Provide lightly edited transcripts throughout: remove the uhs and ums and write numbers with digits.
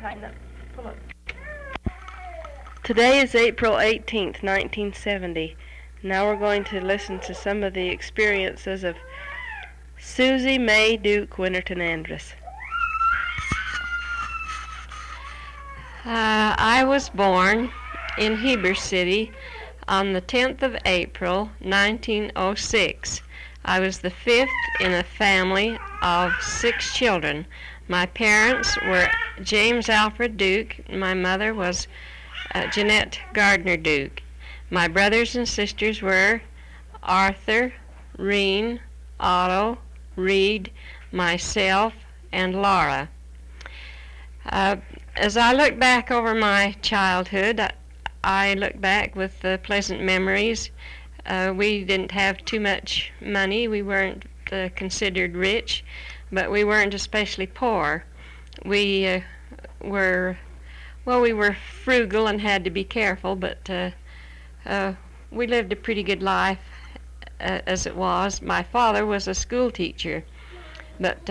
tighten up. Pull up. Today is April 18th, 1970. Now we're going to listen to some of the experiences of Susie May Duke Winterton Andrus. I was born in Heber City on the 10th of April, 1906. I was the fifth in a family of 6 children. My parents were James Alfred Duke. My mother was Jeanette Gardner Duke. My brothers and sisters were Arthur, Reen, Otto, Reed, myself, and Laura. As I look back over my childhood, I look back with pleasant memories. We didn't have too much money. We weren't considered rich, but we weren't especially poor. We were frugal and had to be careful, but we lived a pretty good life as it was. My father was a school teacher, but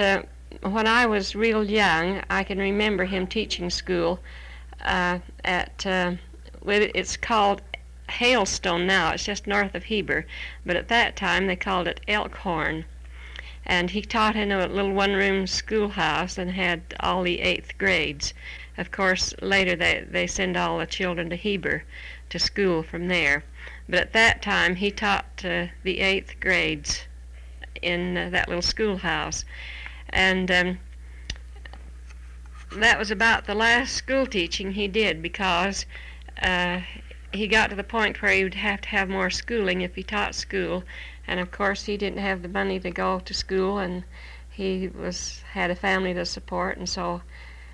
when I was real young, I can remember him teaching school it's called Hailstone now. It's just north of Heber, but at that time they called it Elkhorn. And he taught in a little one-room schoolhouse and had all the 8th grades. Of course, later they send all the children to Heber to school from there. But at that time, he taught the 8th grades in that little schoolhouse. And that was about the last school teaching he did, because he got to the point where he would have to have more schooling if he taught school. And of course, he didn't have the money to go to school, and he had a family to support, and so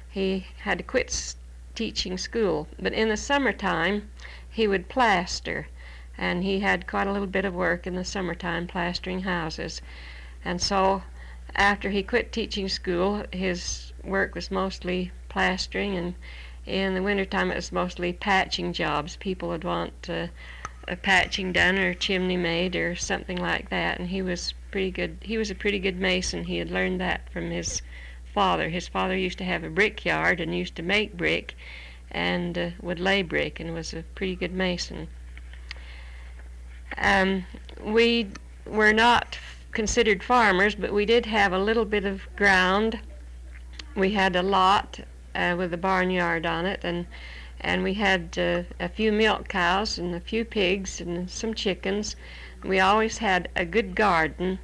he had to quit teaching school. But in the summertime, he would plaster, and he had quite a little bit of work in the summertime plastering houses. And so after he quit teaching school, his work was mostly plastering, and in the wintertime it was mostly patching jobs. People would want a patching done or a chimney made or something like that, and he was pretty good. He was a pretty good mason. He had learned that from his father. His father used to have a brickyard and used to make brick and would lay brick, and was a pretty good mason. We were not considered farmers, but we did have a little bit of ground. We had a lot with a barnyard on it, and we had a few milk cows and a few pigs and some chickens. We always had a good garden,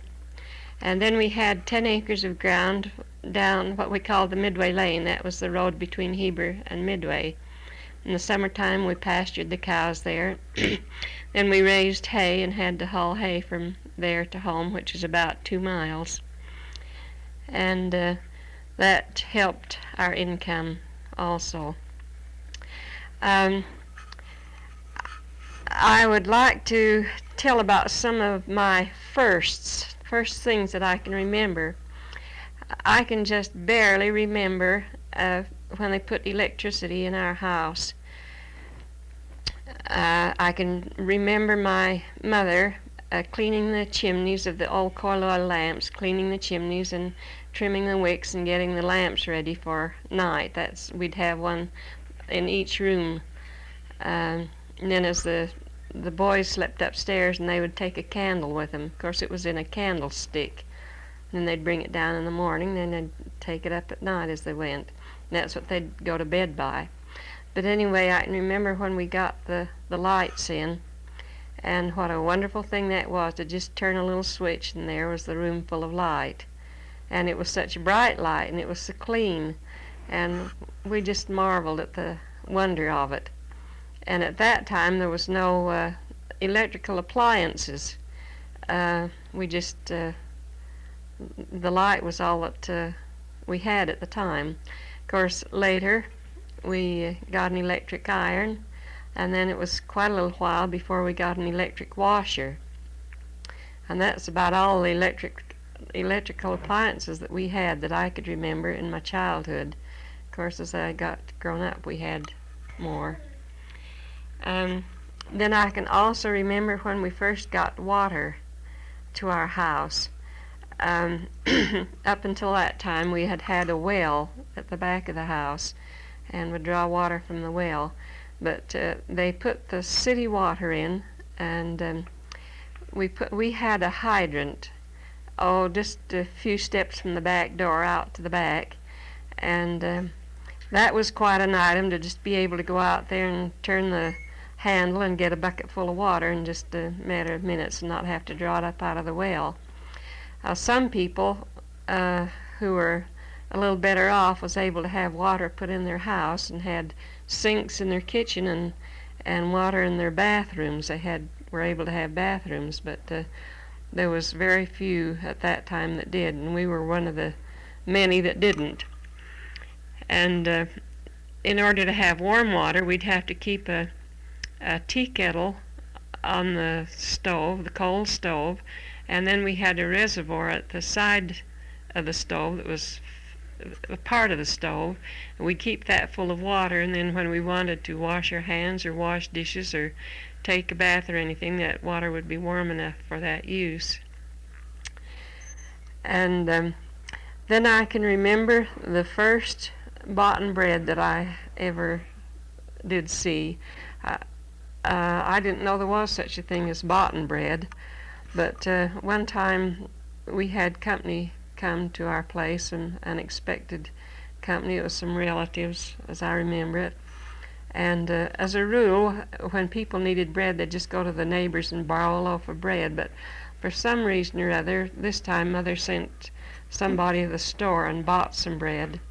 and then we had 10 acres of ground down what we called the Midway Lane. That was the road between Heber and Midway. In the summertime, we pastured the cows there. Then we raised hay and had to haul hay from there to home, which is about 2 miles. And that helped our income also. I would like to tell about some of my first things that I can remember. I can just barely remember when they put electricity in our house. I can remember my mother cleaning the chimneys of the old coal oil lamps, cleaning the chimneys and trimming the wicks and getting the lamps ready for night. We'd have one in each room. And then as the boys slept upstairs, and they would take a candle with them. Of course, it was in a candlestick. Then they'd bring it down in the morning, then they'd take it up at night as they went. And that's what they'd go to bed by. But anyway, I can remember when we got the lights in, and what a wonderful thing that was to just turn a little switch, and there was the room full of light. And it was such a bright light, and it was so clean, and we just marveled at the wonder of it. And at that time, there was no electrical appliances. We just, the light was all that we had at the time. Of course, later, we got an electric iron, and then it was quite a little while before we got an electric washer. And that's about all the electrical appliances that we had that I could remember in my childhood. Of course, as I got grown up, we had more. Then I can also remember when we first got water to our house. Up until that time, we had had a well at the back of the house, and would draw water from the well. But they put the city water in, and we had a hydrant, just a few steps from the back door out to the back, and that was quite an item, to just be able to go out there and turn the handle and get a bucket full of water in just a matter of minutes and not have to draw it up out of the well. Some people who were a little better off was able to have water put in their house and had sinks in their kitchen and water in their bathrooms. They were able to have bathrooms, but there was very few at that time that did, and we were one of the many that didn't. And in order to have warm water, we'd have to keep a tea kettle on the stove, the coal stove, and then we had a reservoir at the side of the stove that was a part of the stove, and we'd keep that full of water, and then when we wanted to wash our hands or wash dishes or take a bath or anything, that water would be warm enough for that use. And then I can remember the first boughten bread that I ever did see. I didn't know there was such a thing as boughten bread, but one time we had company come to our place, an unexpected company. It was some relatives, as I remember it. And as a rule, when people needed bread, they'd just go to the neighbors and borrow a loaf of bread. But for some reason or other, this time Mother sent somebody to the store and bought some bread.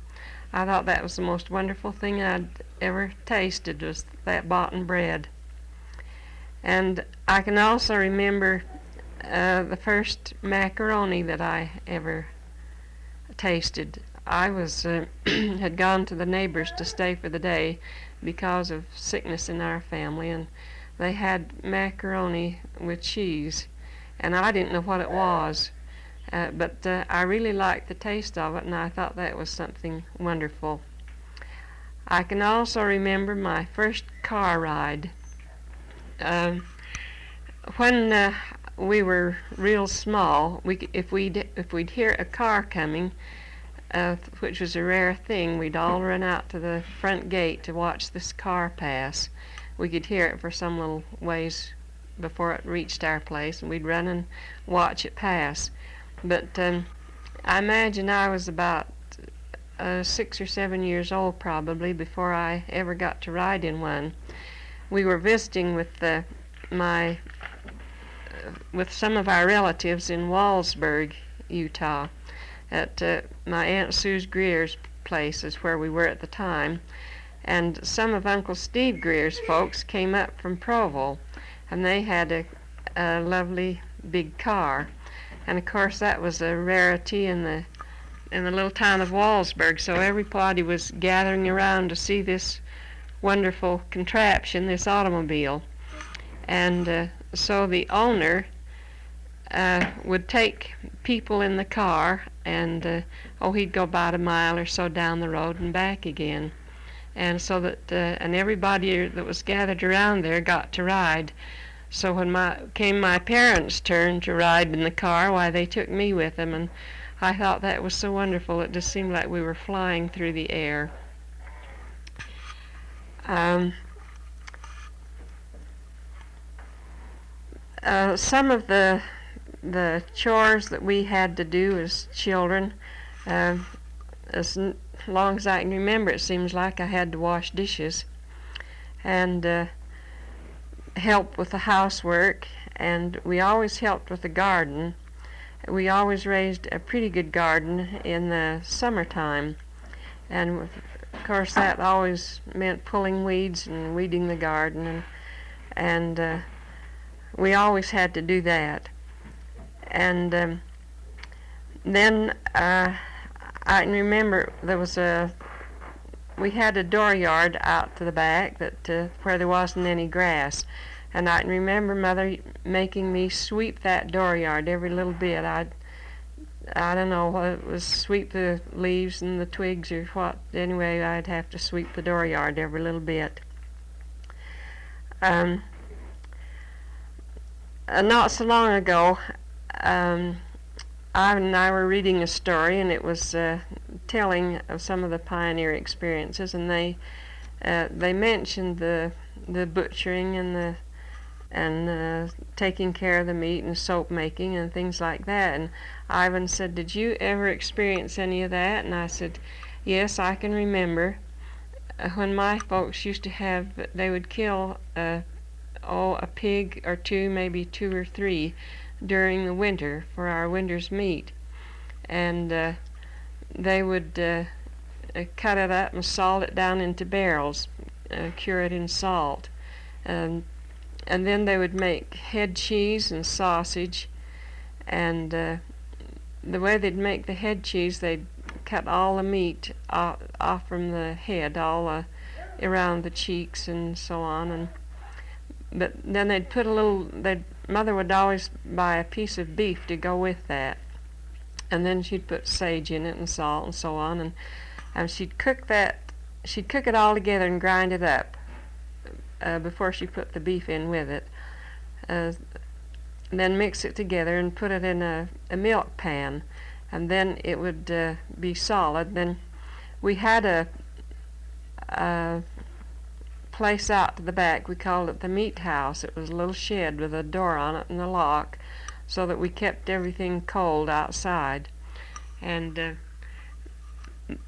I thought that was the most wonderful thing I'd ever tasted, was that boughten bread. And I can also remember the first macaroni that I ever tasted. I was had gone to the neighbors to stay for the day because of sickness in our family, and they had macaroni with cheese, and I didn't know what it was, but I really liked the taste of it, and I thought that was something wonderful. I can also remember my first car ride. When we were real small, if we'd hear a car coming, which was a rare thing, we'd all run out to the front gate to watch this car pass. We could hear it for some little ways before it reached our place, and we'd run and watch it pass. But I imagine I was about 6 or 7 years old probably before I ever got to ride in one. We were visiting with some of our relatives in Walsburg, Utah, at my Aunt Suze Greer's place, is where we were at the time. And some of Uncle Steve Greer's folks came up from Provo, and they had a lovely big car. And of course that was a rarity in the little town of Walsburg, so everybody was gathering around to see this wonderful contraption, this automobile. And so the owner would take people in the car, and he'd go about a mile or so down the road and back again, and so that and everybody that was gathered around there got to ride. So when came my parents' turn to ride in the car, why, they took me with them, and I thought that was so wonderful. It just seemed like we were flying through the air. Some of the chores that we had to do as children, as long as I can remember, it seems like I had to wash dishes and help with the housework, and we always helped with the garden. We always raised a pretty good garden in the summertime, and of course that always meant pulling weeds and weeding the garden, and we always had to do that. And then I can remember we had a dooryard out to the back where there wasn't any grass, and I can remember Mother making me sweep that dooryard every little bit. I don't know what it was, sweep the leaves and the twigs or what. Anyway, I'd have to sweep the dooryard every little bit. Not so long ago, I Ivan and I were reading a story, and it was telling of some of the pioneer experiences, and they mentioned the butchering and taking care of the meat and soap making and things like that. And Ivan said, "Did you ever experience any of that?" And I said, "Yes, I can remember when my folks used to have, they would kill a pig or two, maybe two or three, during the winter for our winter's meat, and they would cut it up and salt it down into barrels, cure it in salt, and then they would make head cheese and sausage, and the way they'd make the head cheese, they'd cut all the meat off from the head, all around the cheeks and so on, and but then they'd put a little, Mother would always buy a piece of beef to go with that, and then she'd put sage in it and salt and so on, and she'd cook it all together and grind it up before she put the beef in with it, then mix it together and put it in a milk pan, and then it would be solid. Then we had a place out to the back. We called it the meat house. It was a little shed with a door on it and a lock, so that we kept everything cold outside. And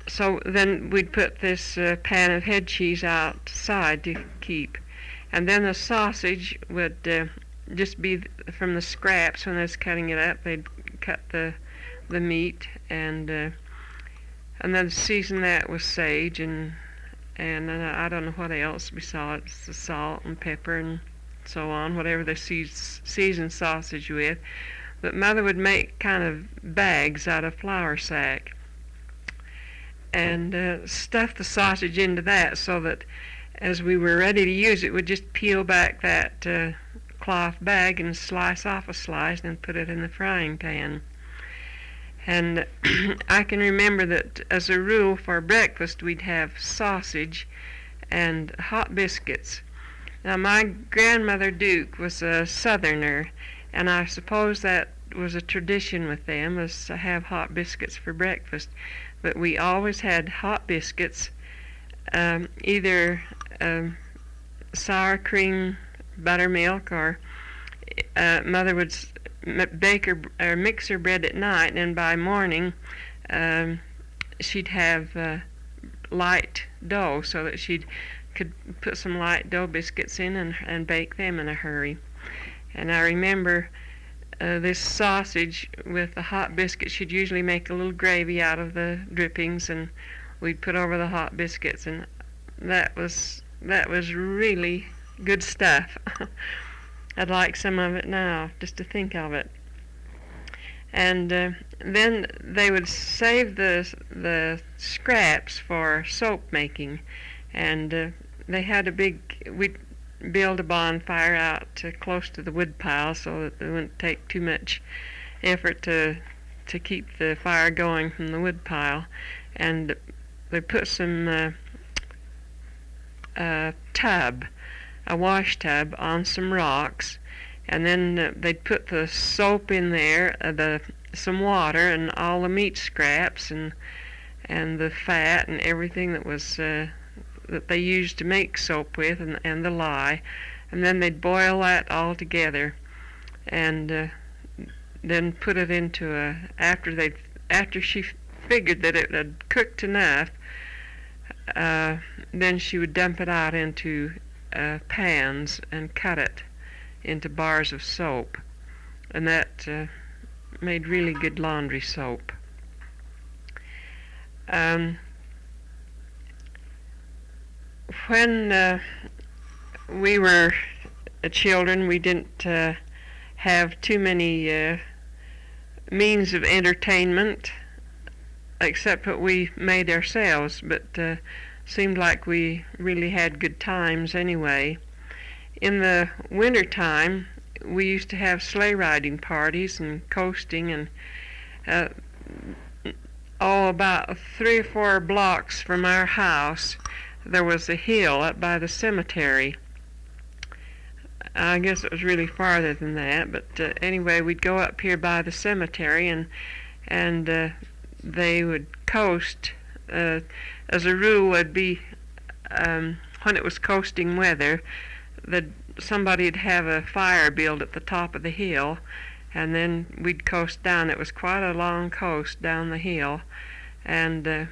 so then we'd put this pan of head cheese outside to keep, and then the sausage would just be from the scraps. When I was cutting it up, they'd cut the meat and then season that with sage and I don't know what else besides the salt and pepper and so on, whatever they season sausage with. But Mother would make kind of bags out of flour sack and stuff the sausage into that, so that as we were ready to use it, we'd just peel back that cloth bag and slice off a slice and put it in the frying pan. And I can remember that as a rule for breakfast we'd have sausage and hot biscuits. Now my grandmother Duke was a Southerner, and I suppose that was a tradition with them, was to have hot biscuits for breakfast. But we always had hot biscuits, either sour cream buttermilk, or Mother would bake or mix her bread at night, and by morning she'd have light dough, so that she could put some light dough biscuits in and bake them in a hurry. And I remember this sausage with the hot biscuits, she'd usually make a little gravy out of the drippings, and we'd put over the hot biscuits, and that was really good stuff. I'd like some of it now, just to think of it. And then they would save the scraps for soap making, and they had we'd build a bonfire out close to the wood pile, so that it wouldn't take too much effort to keep the fire going from the wood pile. And they put some a wash tub on some rocks, and then they'd put the soap in there, some water and all the meat scraps and the fat and everything that was that they used to make soap with, and the lye, and then they'd boil that all together, and then put it into after she figured that it had cooked enough, then she would dump it out into pans and cut it into bars of soap, and that made really good laundry soap. When we were children, we didn't have too many means of entertainment except what we made ourselves, but seemed like we really had good times anyway. In the winter time, we used to have sleigh riding parties and coasting, and about 3 or 4 blocks from our house there was a hill up by the cemetery. I guess it was really farther than that, but anyway, we'd go up here by the cemetery, and and they would coast. As a rule, would be when it was coasting weather, that somebody'd have a fire built at the top of the hill, and then we'd coast down. It was quite a long coast down the hill, and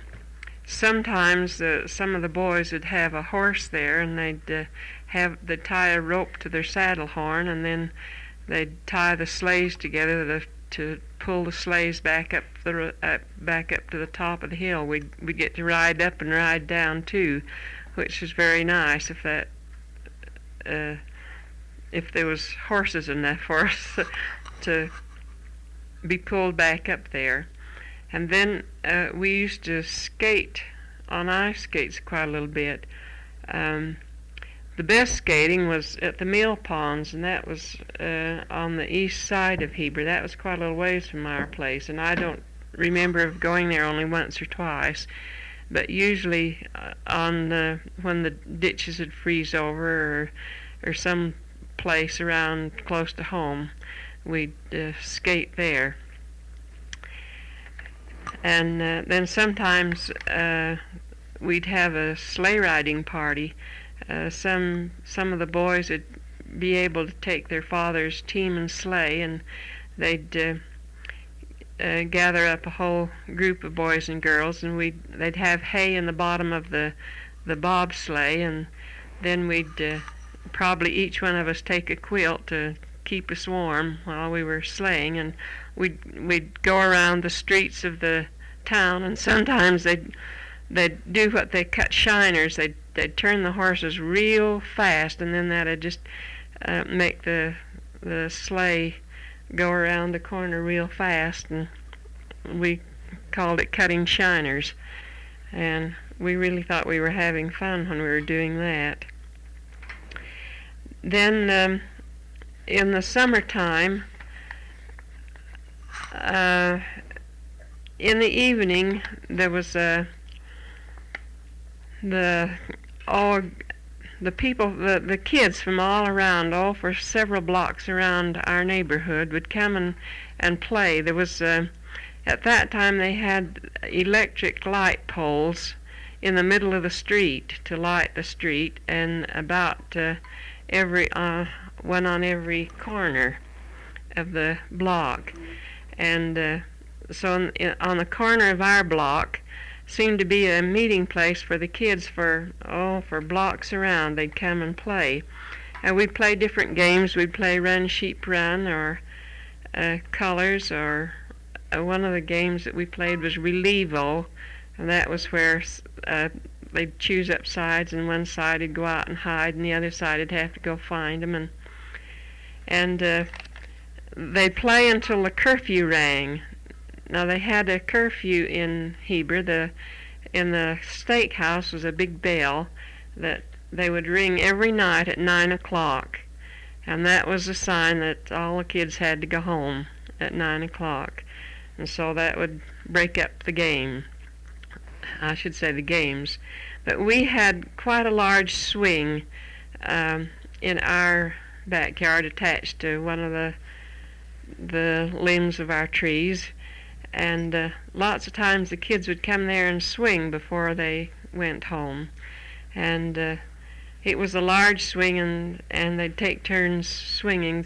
sometimes some of the boys would have a horse there, and they'd tie a rope to their saddle horn, and then they'd tie the sleighs together to pull the sleighs back up to the top of the hill. We'd get to ride up and ride down too, which was very nice if there was horses enough for us to be pulled back up there. And then we used to skate on ice skates quite a little bit. The best skating was at the mill ponds, and that was on the east side of Heber. That was quite a little ways from our place, and I don't remember of going there only once or twice. But usually when the ditches would freeze over or some place around close to home, we'd skate there. And then sometimes we'd have a sleigh riding party. Some of the boys would be able to take their father's team and sleigh, and they'd gather up a whole group of boys and girls, and they'd have hay in the bottom of the bobsleigh, and then we'd probably each one of us take a quilt to keep us warm while we were sleighing, and we'd go around the streets of the town, and sometimes they'd do what they cut shiners. They'd turn the horses real fast, and then that'd just make the sleigh go around the corner real fast, and we called it cutting shiners. And we really thought we were having fun when we were doing that. Then in the summertime, in the evening, there was the kids from all around, all for several blocks around our neighborhood, would come and play. There was at that time they had electric light poles in the middle of the street to light the street, and about every one on every corner of the block. And so on the corner of our block seemed to be a meeting place for the kids for blocks around. They'd come and play. And we'd play different games. We'd play Run Sheep Run, or Colors, or one of the games that we played was Relievo, and that was where they'd choose up sides, and one side would go out and hide, and the other side would have to go find them. And they'd play until the curfew rang. Now, they had a curfew in Heber. In the steakhouse was a big bell that they would ring every night at 9 o'clock, and that was a sign that all the kids had to go home at 9 o'clock. And so that would break up the game. I should say the games. But we had quite a large swing in our backyard attached to one of the limbs of our trees. And lots of times the kids would come there and swing before they went home. And it was a large swing, and they'd take turns swinging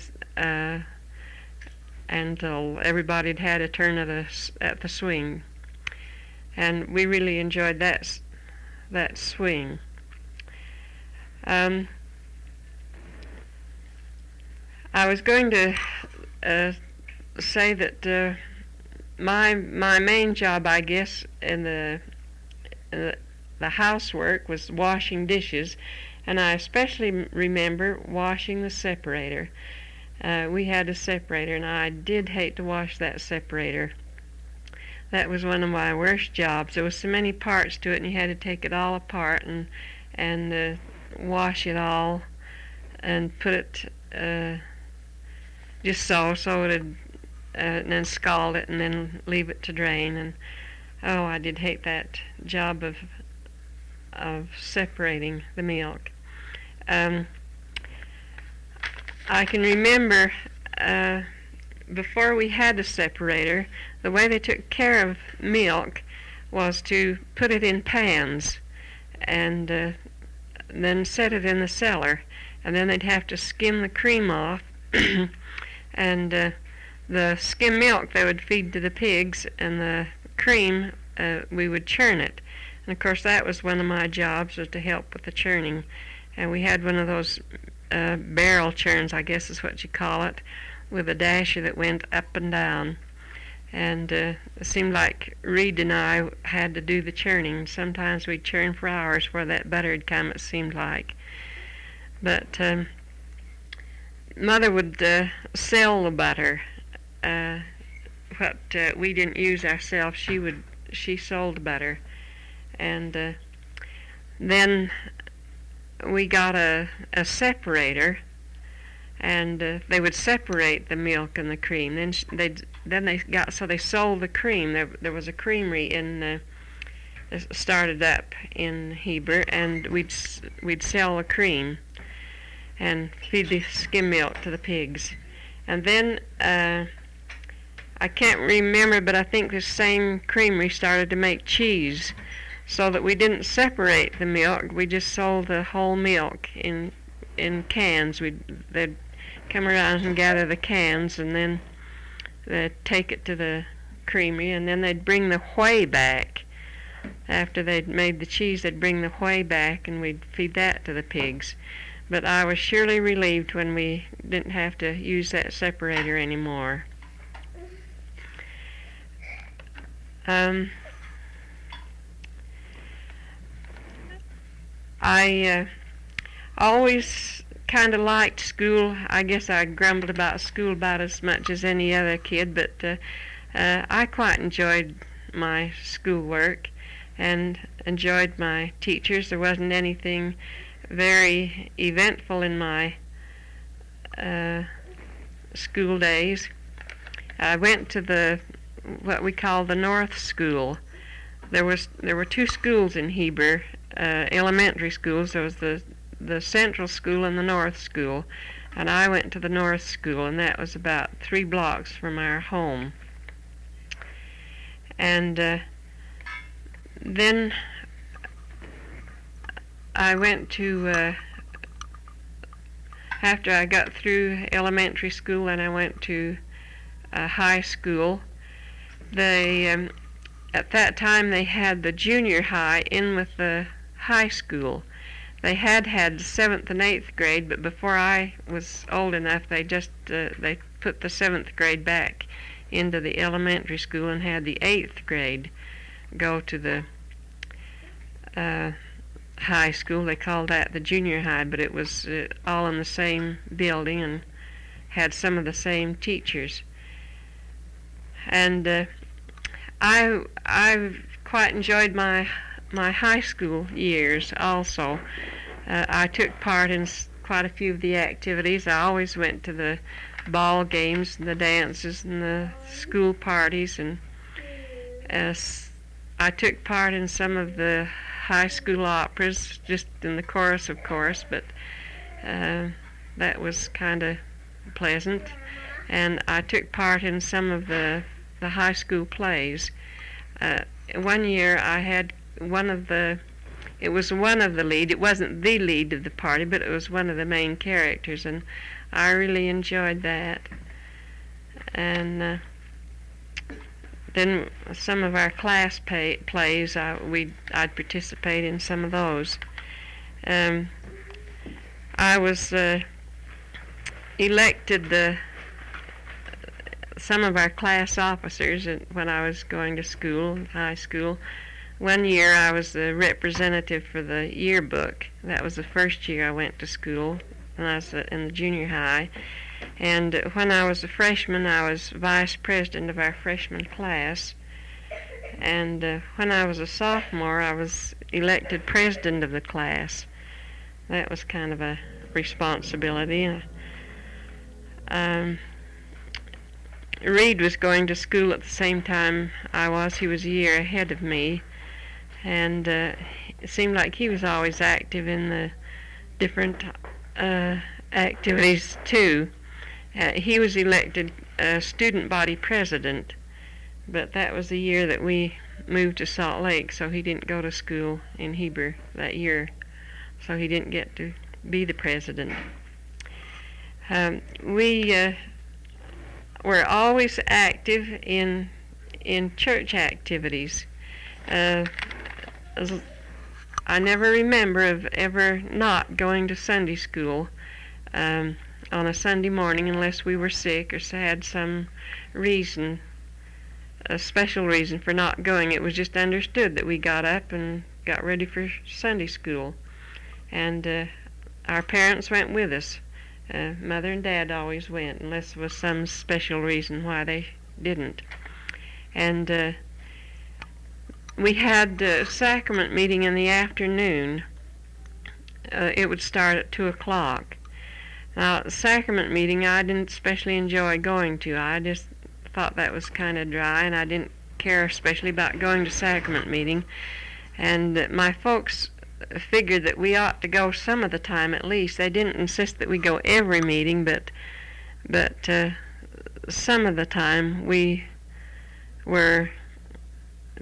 until everybody'd had a turn at the swing. And we really enjoyed that swing. I was going to say that my main job, I guess, in the housework was washing dishes, and I especially remember washing the separator. We had a separator, and I did hate to wash that separator. That was one of my worst jobs. There was so many parts to it, and you had to take it all apart and wash it all and put it just so it'd and then scald it and then leave it to drain. And I did hate that job of separating the milk. I can remember before we had a separator, the way they took care of milk was to put it in pans and then set it in the cellar, and then they'd have to skim the cream off and the skim milk they would feed to the pigs, and the cream we would churn it. And of course that was one of my jobs, was to help with the churning. And we had one of those barrel churns, I guess is what you call it, with a dasher that went up and down. And it seemed like Reed and I had to do the churning. Sometimes we'd churn for hours where that butter had come, it seemed like. But Mother would sell the butter. What we didn't use ourselves, she sold butter. And then we got a separator, and they would separate the milk and the cream. Then they sold the cream. There was a creamery in started up in Heber, and we'd sell the cream and feed the skim milk to the pigs. And then I can't remember, but I think this same creamery started to make cheese, so that we didn't separate the milk. We just sold the whole milk in cans. They'd come around and gather the cans, and then they'd take it to the creamery, and then they'd bring the whey back. After they'd made the cheese, they'd bring the whey back, and we'd feed that to the pigs. But I was surely relieved when we didn't have to use that separator anymore. I always kind of liked school. I guess I grumbled about school about as much as any other kid, but I quite enjoyed my schoolwork and enjoyed my teachers. There wasn't anything very eventful in my school days. I went to what we call the North School. There were two schools in Heber, elementary schools. There was the Central School and the North School, and I went to the North School, and that was about 3 blocks from our home. And then I went to, after I got through elementary school, and I went to high school. At that time they had the junior high in with the high school. They had 7th and 8th grade, but before I was old enough, they put the 7th grade back into the elementary school and had the 8th grade go to the high school. They called that the junior high, but it was all in the same building and had some of the same teachers. And I've quite enjoyed my high school years also. I took part in quite a few of the activities. I always went to the ball games and the dances and the school parties, and I took part in some of the high school operas, just in the chorus, of course, but that was kind of pleasant. And I took part in some of the high school plays. One year I had it was one of the lead. It wasn't the lead of the party, but it was one of the main characters, and I really enjoyed that. And then some of our class plays, I'd participate in some of those. I was elected some of our class officers when I was going to school, high school. One year I was the representative for the yearbook. That was the first year I went to school, and I was in the junior high. And when I was a freshman, I was vice president of our freshman class. And when I was a sophomore, I was elected president of the class. That was kind of a responsibility. Reed was going to school at the same time I was. He was a year ahead of me, and it seemed like he was always active in the different activities too. He was elected student body president but that was the year that we moved to Salt Lake, so he didn't go to school in Heber that year, so he didn't get to be the president. We were always active in church activities. I never remember of ever not going to Sunday school on a Sunday morning unless we were sick or had some reason, a special reason for not going. It was just understood that we got up and got ready for Sunday school, and our parents went with us. Mother and Dad always went unless there was some special reason why they didn't. And we had a sacrament meeting in the afternoon. It would start at 2 o'clock. Now, the sacrament meeting I didn't especially enjoy going to. I just thought that was kind of dry, and I didn't care especially about going to sacrament meeting. And my folks figured that we ought to go some of the time at least. They didn't insist that we go every meeting, but some of the time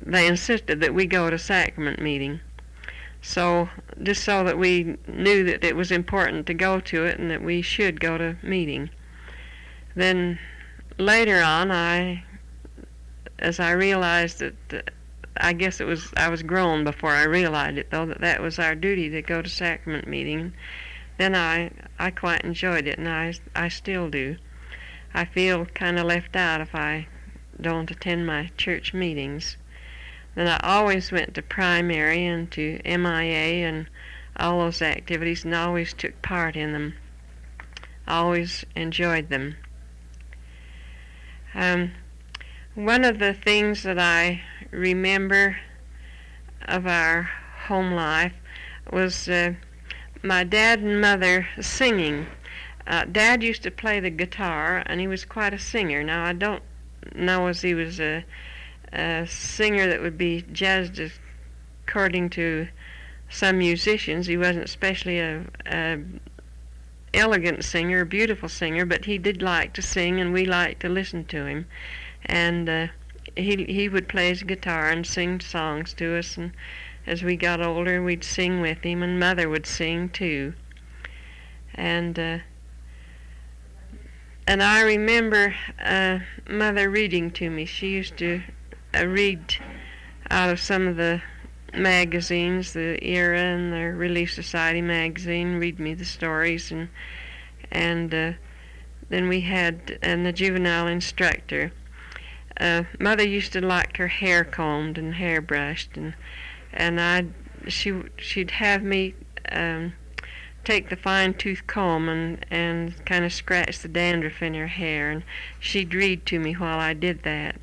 they insisted that we go to sacrament meeting. So just so that we knew that it was important to go to it and that we should go to meeting. Then later on, as I realized that, I guess I was grown before I realized it, though, that was our duty to go to sacrament meeting. Then I quite enjoyed it, and I still do. I feel kind of left out if I don't attend my church meetings. Then I always went to primary and to MIA and all those activities, and always took part in them. I always enjoyed them. One of the things that I remember of our home life was my dad and mother singing. Dad used to play the guitar, and he was quite a singer. Now, I don't know as he was a singer that would be judged according to some musicians. He wasn't especially a elegant singer, a beautiful singer, but he did like to sing, and we liked to listen to him. And he would play his guitar and sing songs to us, and as we got older, we'd sing with him, and Mother would sing too. And I remember Mother reading to me. She used to read out of some of the magazines, the Era and the Relief Society magazine, read me the stories, and then we had the juvenile instructor. Mother used to like her hair combed and hair brushed, and she'd have me take the fine tooth comb and kind of scratch the dandruff in her hair, and she'd read to me while I did that,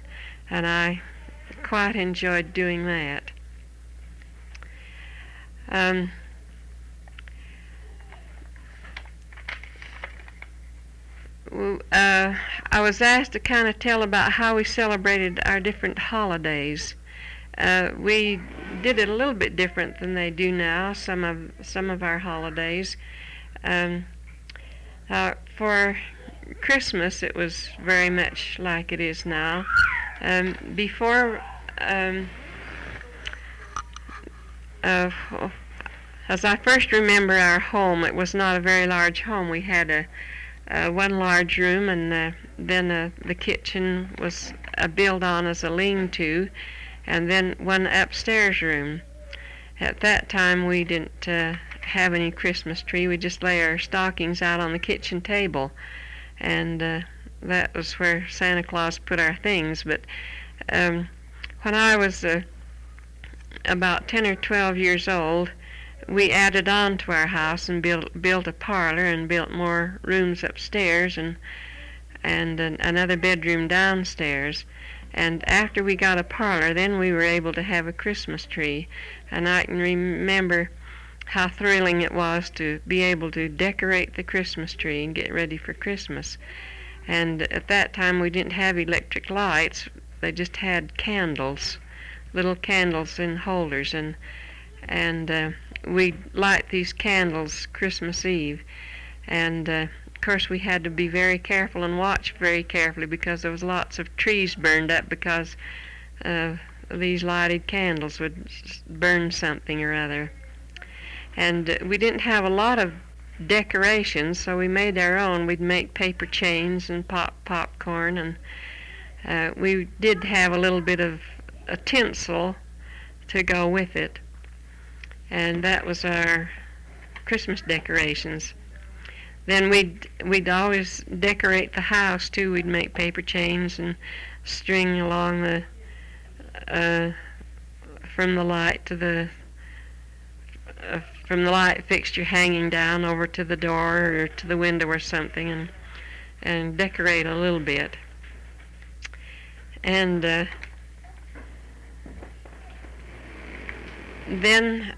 and I quite enjoyed doing that. I was asked to kind of tell about how we celebrated our different holidays. We did it a little bit different than they do now, some of our holidays. For Christmas, it was very much like it is now. Before, as I first remember our home, it was not a very large home. We had one large room, and then the kitchen was built on as a lean-to, and then one upstairs room. At that time, we didn't have any Christmas tree. We just lay our stockings out on the kitchen table, and that was where Santa Claus put our things. But when I was about 10 or 12 years old, we added on to our house and built a parlor and built more rooms upstairs and another bedroom downstairs. And after we got a parlor, then we were able to have a Christmas tree. And I can remember how thrilling it was to be able to decorate the Christmas tree and get ready for Christmas. And at that time, we didn't have electric lights. They just had candles, little candles in holders, and we'd light these candles Christmas Eve. And of course, we had to be very careful and watch very carefully because there was lots of trees burned up because these lighted candles would burn something or other. And we didn't have a lot of decorations, so we made our own. We'd make paper chains and popcorn, and we did have a little bit of a tinsel to go with it. And that was our Christmas decorations. Then we'd always decorate the house too. We'd make paper chains and string along the from the light to the from the light fixture hanging down over to the door or to the window or something, and decorate a little bit. And then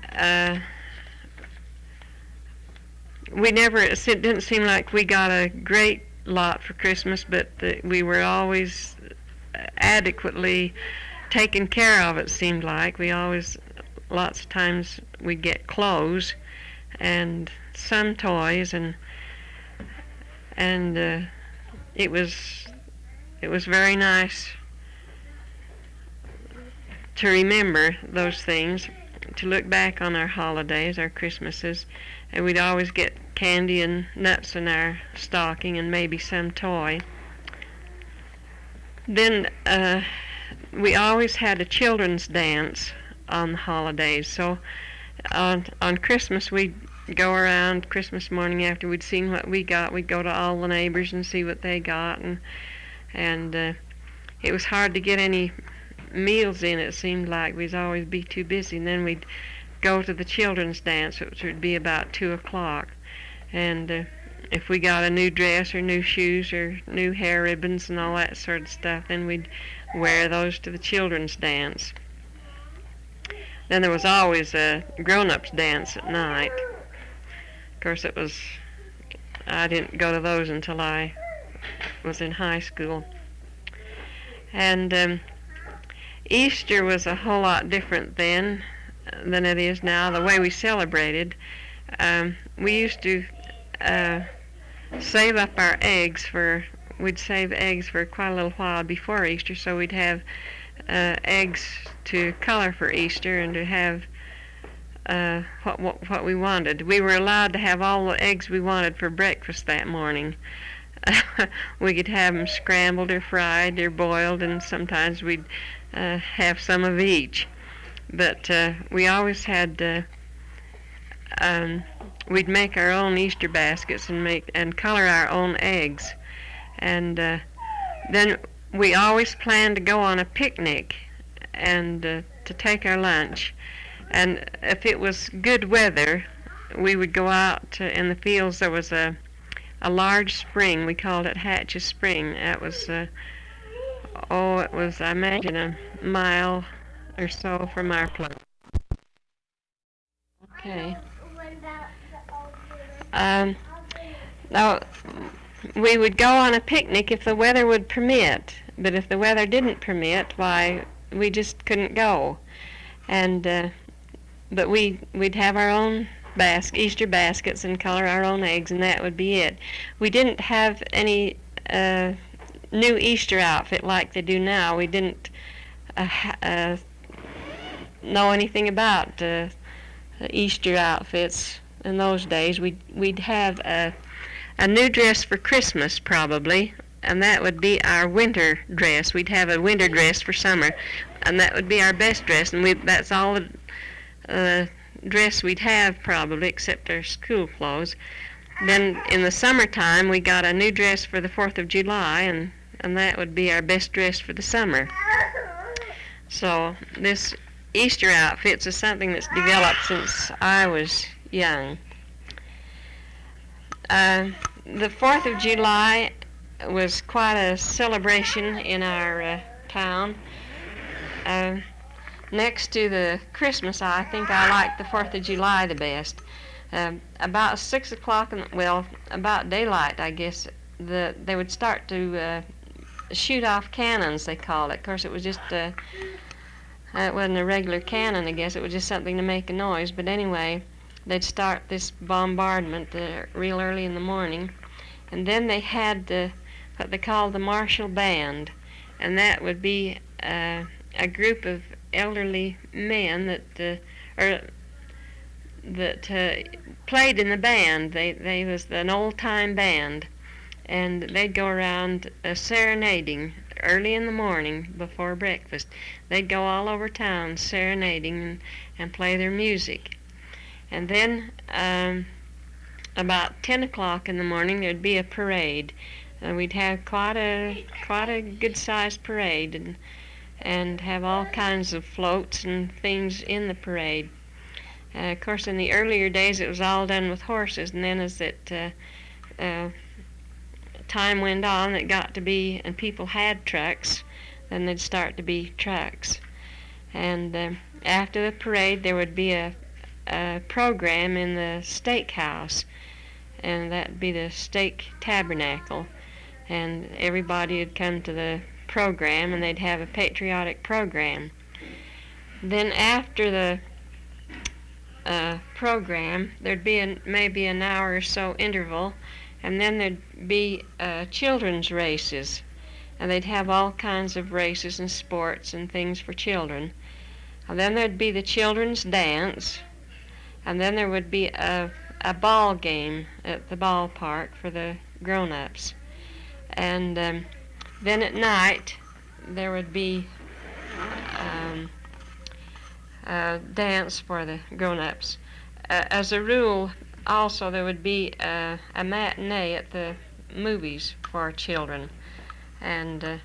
it didn't seem like we got a great lot for Christmas, but we were always adequately taken care of, it seemed like. We always, lots of times, we'd get clothes and some toys, and it was very nice to remember those things, to look back on our holidays, our Christmases, and we'd always get candy and nuts in our stocking and maybe some toy. Then we always had a children's dance on the holidays, so on Christmas we'd go around Christmas morning after we'd seen what we got. We'd go to all the neighbors and see what they got, and it was hard to get any meals in. It seemed like we'd always be too busy, and then we'd go to the children's dance, which would be about 2 o'clock, and if we got a new dress or new shoes or new hair ribbons and all that sort of stuff, then we'd wear those to the children's dance. Then there was always a grown-ups dance at night. Of course, I didn't go to those until I was in high school. And Easter was a whole lot different then than it is now, the way we celebrated. We used to save up our eggs we'd save eggs for quite a little while before Easter, so we'd have eggs to color for Easter and to have what we wanted. We were allowed to have all the eggs we wanted for breakfast that morning. We could have them scrambled or fried or boiled, and sometimes we'd have some of each. But we always had we'd make our own Easter baskets and color our own eggs, and then we always planned to go on a picnic and to take our lunch. And if it was good weather, we would go out in the fields. There was a large spring. We called it Hatch's Spring. That was it was, I imagine, a mile or so from our place. Okay. Now, we would go on a picnic if the weather would permit, but if the weather didn't permit, why, we just couldn't go. And but we'd have our own Easter baskets and color our own eggs, and that would be it. We didn't have any new Easter outfit like they do now. We didn't know anything about Easter outfits in those days. We'd have a new dress for Christmas probably, and that would be our winter dress. We'd have a winter dress for summer, and that would be our best dress, and that's all the dress we'd have probably, except our school clothes. Then in the summertime we got a new dress for the 4th of July, and that would be our best dress for the summer. So this Easter outfits is something that's developed since I was young. The 4th of July was quite a celebration in our town. Next to the Christmas, I think I liked the 4th of July the best. About 6 o'clock, about daylight, I guess, they would start to shoot off cannons, they called it. Of course, it was just, it wasn't a regular cannon, I guess. It was just something to make a noise. But anyway, they'd start this bombardment real early in the morning. And then they had what they called the martial band, and that would be a group of elderly men that played in the band. They was an old-time band, and they'd go around serenading early in the morning before breakfast. They'd go all over town serenading and play their music. And then about 10 o'clock in the morning there'd be a parade. We'd have quite a good-sized parade, and have all kinds of floats and things in the parade. Of course, in the earlier days it was all done with horses, and then as time went on, it got to be, and people had trucks, then there'd start to be trucks. And after the parade there would be a program in the steakhouse, and that'd be the steak tabernacle, and everybody would come to the program, and they'd have a patriotic program. Then after the program there'd be maybe an hour or so interval, and then there'd be children's races, and they'd have all kinds of races and sports and things for children. And then there'd be the children's dance, and then there would be a ball game at the ballpark for the grown-ups. And then at night there would be a dance for the grown-ups. As a rule, also there would be a matinee at the movies for children, and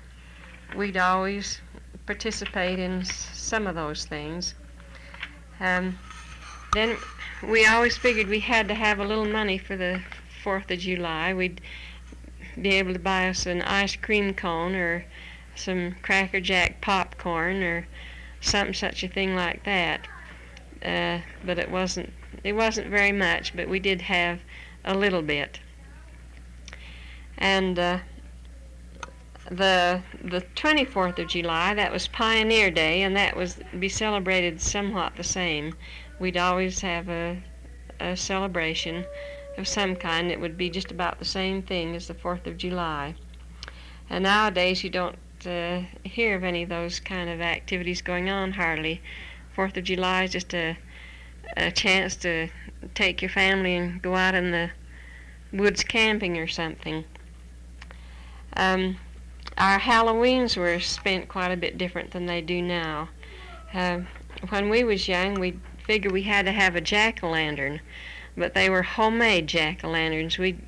we'd always participate in some of those things. Then we always figured we had to have a little money for the 4th of July. We'd be able to buy us an ice cream cone or some Cracker Jack popcorn or such a thing like that. But it wasn't very much, but we did have a little bit. And the 24th of July, that was Pioneer Day, and that was be celebrated somewhat the same. We'd always have a celebration of some kind. It would be just about the same thing as the 4th of July. And nowadays you don't hear of any of those kind of activities going on hardly. 4th of July is just a chance to take your family and go out in the woods camping or something. Our Halloweens were spent quite a bit different than they do now. When we was young, we figured we had to have a jack-o'-lantern, but they were homemade jack-o'-lanterns. We'd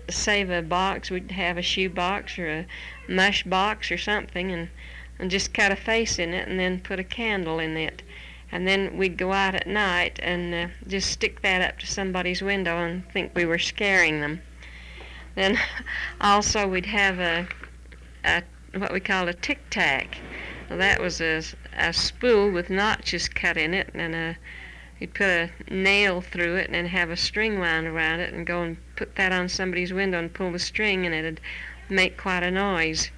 save a box, we'd have a shoe box or a mush box or something, and just cut a face in it and then put a candle in it. And then we'd go out at night and just stick that up to somebody's window and think we were scaring them. Then also we'd have a what we called a tic-tac. Well, that was a spool with notches cut in it, and you'd put a nail through it and then have a string wound around it and go and put that on somebody's window and pull the string, and it'd make quite a noise.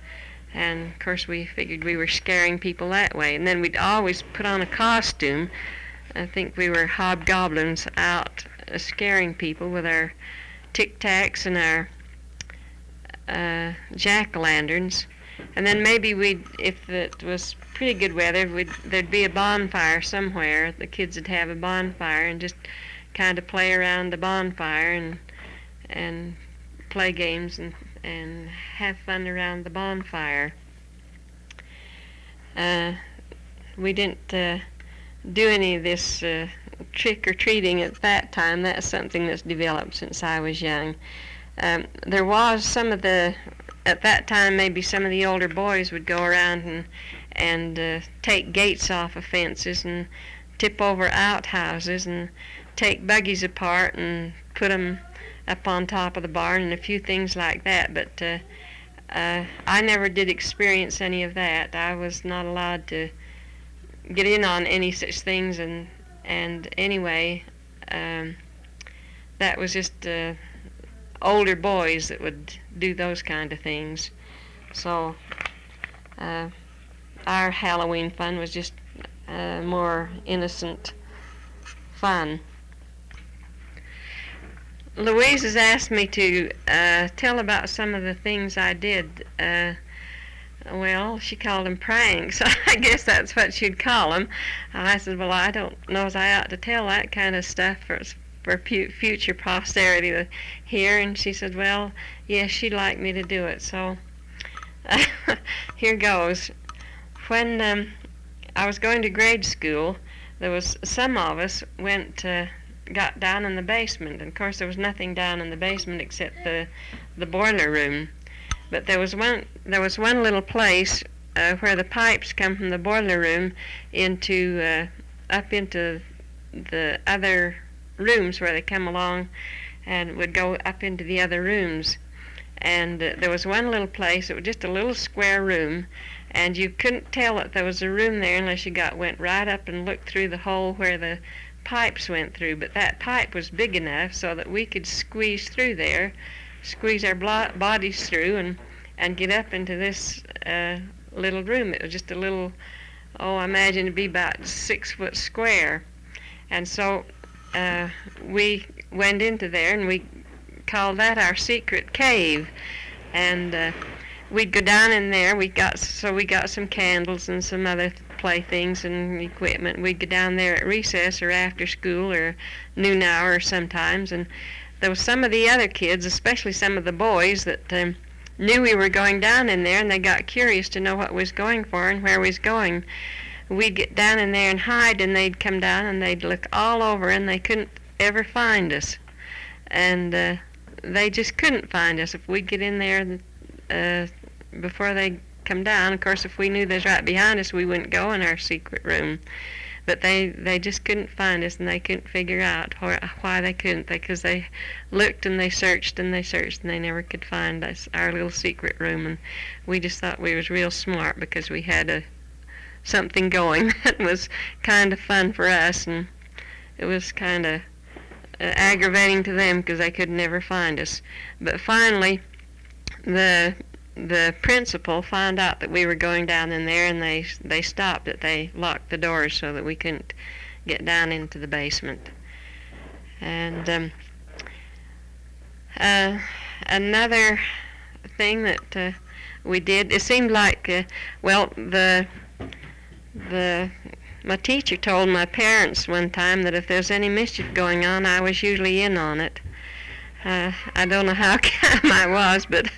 And of course we figured we were scaring people that way. And then we'd always put on a costume. I think we were hobgoblins out scaring people with our tic-tacs and our jack-o'-lanterns. And then maybe if it was pretty good weather, there'd be a bonfire somewhere. The kids would have a bonfire and just kind of play around the bonfire and play games and have fun around the bonfire. We didn't do any of this trick-or-treating at that time. That's something that's developed since I was young. There was at that time, maybe some of the older boys would go around and take gates off of fences and tip over outhouses and take buggies apart and put them up on top of the barn and a few things like that. But I never did experience any of that. I was not allowed to get in on any such things, and anyway, that was just older boys that would do those kind of things. So our Halloween fun was just more innocent fun. Louise has asked me to tell about some of the things I did. Well, she called them pranks. I guess that's what she'd call them. I said, well, I don't know as I ought to tell that kind of stuff for future posterity to hear. And she said, well, yes, she'd like me to do it. So here goes. When I was going to grade school, there was some of us got down in the basement. And of course, there was nothing down in the basement except the boiler room. But there was one little place where the pipes come from the boiler room up into the other rooms where they come along and would go up into the other rooms. And there was one little place. It was just a little square room, and you couldn't tell that there was a room there unless you went right up and looked through the hole where the pipes went through. But that pipe was big enough so that we could squeeze through there, squeeze our bodies through, and get up into this little room. It was just a little, I imagine it'd be about 6 foot square. And so we went into there, and we called that our secret cave. And we'd go down in there. We got some candles and some other playthings and equipment. We'd go down there at recess or after school or noon hour sometimes. And there was some of the other kids, especially some of the boys, that knew we were going down in there, and they got curious to know what we was going for and where we was going. We'd get down in there and hide, and they'd come down and they'd look all over, and they couldn't ever find us. And they just couldn't find us. If we'd get in there before they come down, of course, if we knew they was right behind us, we wouldn't go in our secret room. But they just couldn't find us, and they couldn't figure out why they couldn't. Because they looked and they searched and they searched, and they never could find us, our little secret room. And we just thought we was real smart because we had something going that was kind of fun for us, and it was kind of aggravating to them because they could never find us. But finally, the principal found out that we were going down in there, and they stopped it. They locked the doors so that we couldn't get down into the basement. And another thing that we did, it seemed like, my teacher told my parents one time that if there's any mischief going on, I was usually in on it. I don't know how calm I was, but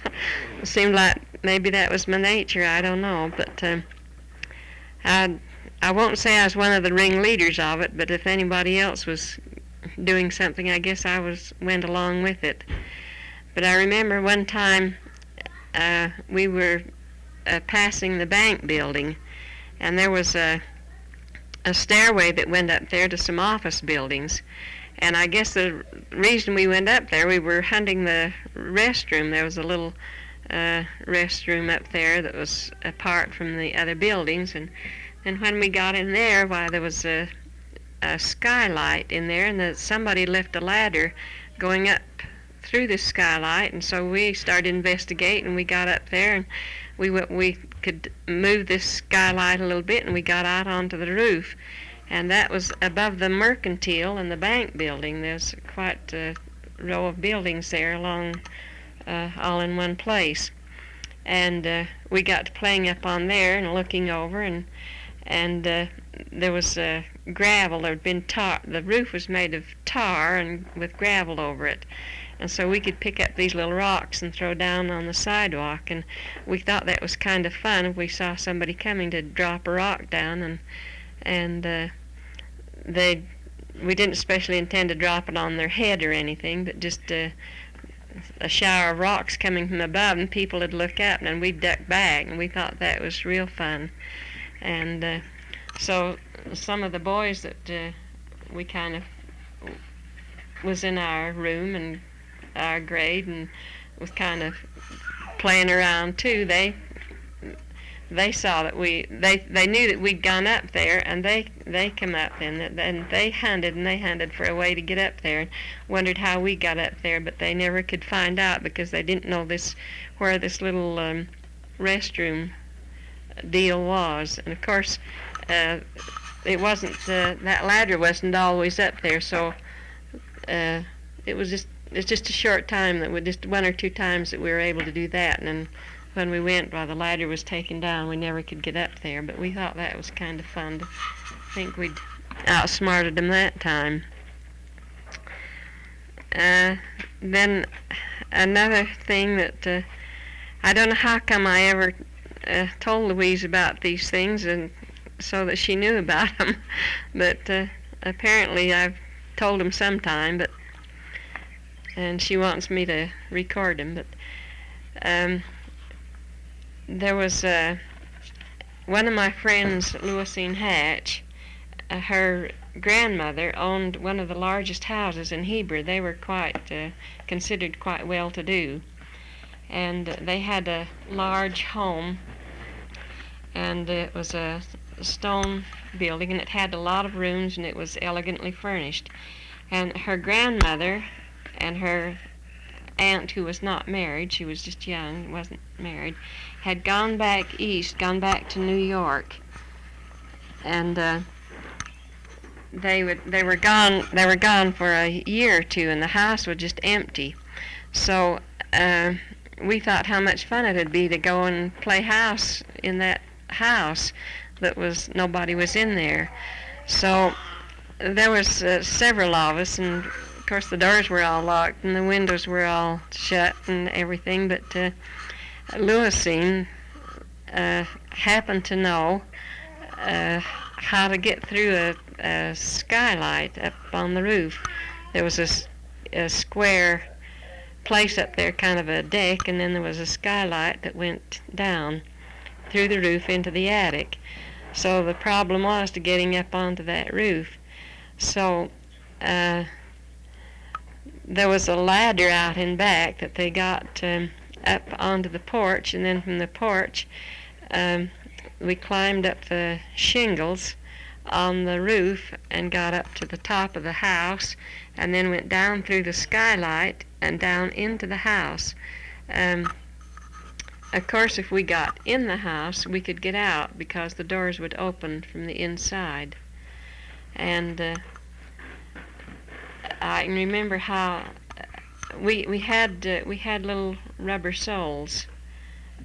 it seemed like maybe that was my nature. I don't know. But I won't say I was one of the ringleaders of it, but if anybody else was doing something, I guess I went along with it. But I remember one time we were passing the bank building, and there was a stairway that went up there to some office buildings. And I guess the reason we went up there, we were hunting the restroom. There was a little restroom up there that was apart from the other buildings. And when we got in there, why, there was a skylight in there, and somebody left a ladder going up through the skylight. And so we started investigating, and we got up there, and we could move this skylight a little bit, and we got out onto the roof. And that was above the mercantile and the bank building. There's quite a row of buildings there along, all in one place. And we got to playing up on there and looking over, and there was gravel. There had been tar. The roof was made of tar and with gravel over it. And so we could pick up these little rocks and throw down on the sidewalk. And we thought that was kind of fun if we saw somebody coming to drop a rock down, and we didn't especially intend to drop it on their head or anything, but just a shower of rocks coming from above, and people would look up, and we'd duck back, and we thought that was real fun. And so some of the boys that we kind of was in our room and our grade and was kind of playing around too, they saw that they knew that we'd gone up there, and they come up, and they hunted for a way to get up there, and wondered how we got up there, but they never could find out because they didn't know where this little restroom deal was. And of course it wasn't that ladder wasn't always up there, so it was just it's just a short time that we just one or two times that we were able to do that, and then when we went, while the ladder was taken down, we never could get up there. But we thought that was kind of fun to think we'd outsmarted them that time. Then another thing that I don't know how come I ever told Louise about these things, and so that she knew about them, but apparently I've told them sometime, and she wants me to record them. But there was one of my friends, Louisine Hatch, her grandmother owned one of the largest houses in Heber. They were considered quite well-to-do, and they had a large home, and it was a stone building, and it had a lot of rooms, and it was elegantly furnished. And her grandmother and her aunt, who was not married, she was just young, wasn't married, had gone back east, gone back to New York, and they were gone for a year or two, and the house was just empty. So we thought how much fun it would be to go and play house in that house that nobody was in there. So there was several of us, and of course the doors were all locked and the windows were all shut and everything, but Louisine happened to know how to get through a skylight up on the roof. There was a square place up there, kind of a deck, and then there was a skylight that went down through the roof into the attic. So the problem was to getting up onto that roof. So there was a ladder out in back that they got up onto the porch, and then from the porch we climbed up the shingles on the roof and got up to the top of the house, and then went down through the skylight and down into the house. Of course, if we got in the house, we could get out because the doors would open from the inside. And I can remember how we had little rubber soles